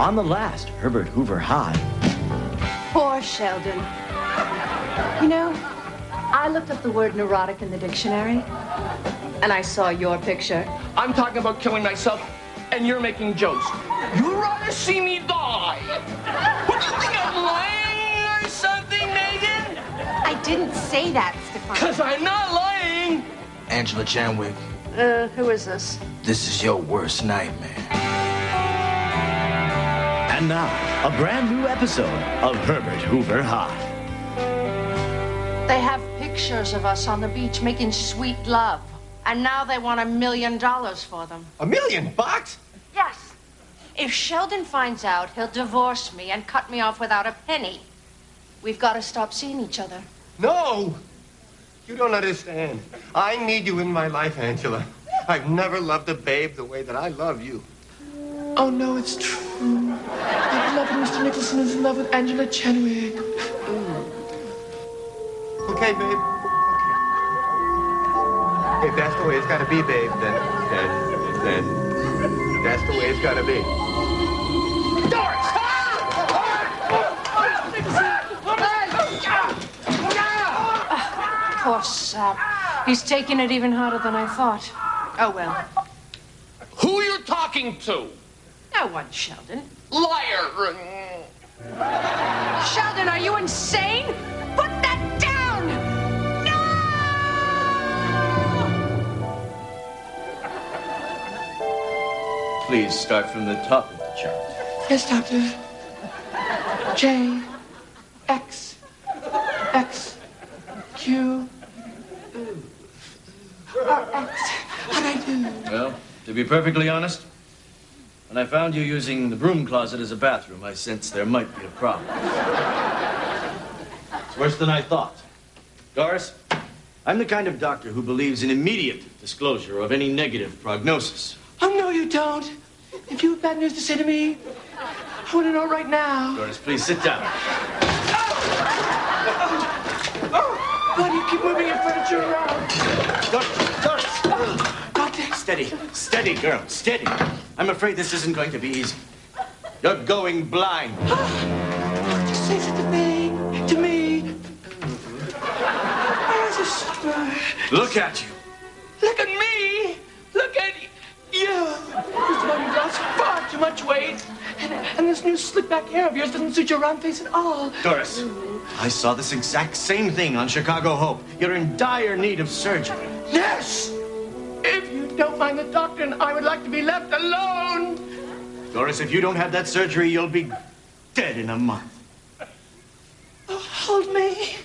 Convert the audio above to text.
on the last Herbert Hoover High. Poor Sheldon. You know, I looked up the word neurotic in the dictionary, and I saw your picture. I'm talking about killing myself, and you're making jokes. You'd rather see me die. What do you think, I'm lying or something, Megan? I didn't say that, Stefan. Because I'm not lying. Angela Chanwick, Who is this? this is your worst nightmare. And now, a brand new episode of Herbert Hoover High. They have pictures of us on the beach making sweet love. And now they want $1 million for them. $1 million bucks? Yes. If Sheldon finds out, he'll divorce me and cut me off without a penny. We've got to stop seeing each other. No! You don't understand. I need you in my life, Angela. I've never loved a babe the way that I love you. Oh, no, it's true. I love Mr. Nicholson is in love with Angela Chanwick. Okay, babe? Okay. If that's the way it's gotta be, babe, then that's the way it's gotta be. Doris! Poor sap. He's taking it even harder than I thought. Oh, well. Who you talking to? No one, Sheldon. Liar! Sheldon, are you insane? Put that down! No! Please start from the top of the chart. Yes, Doctor. J, X, X, Q, R, X. How'd I do? Well, to be perfectly honest, when I found you using the broom closet as a bathroom, I sensed there might be a problem. It's worse than I thought. Doris, I'm the kind of doctor who believes in immediate disclosure of any negative prognosis. Oh, no, you don't. If you have bad news to say to me, I want to know right now. Doris, please sit down. Why do you keep moving your furniture around? Doris! Doctor. Steady, steady, girl, steady. I'm afraid this isn't going to be easy. You're going blind. Just say such a thing to me. I was a sufferer. Look at you. Look at me. Look at you. First of all, you've lost far too much weight. And this new slick back hair of yours doesn't suit your round face at all. Doris, I saw this exact same thing on Chicago Hope. You're in dire need of surgery. Yes. If you don't mind the doctor, and I would like to be left alone. Doris, if you don't have that surgery, you'll be dead in a month. Oh, hold me.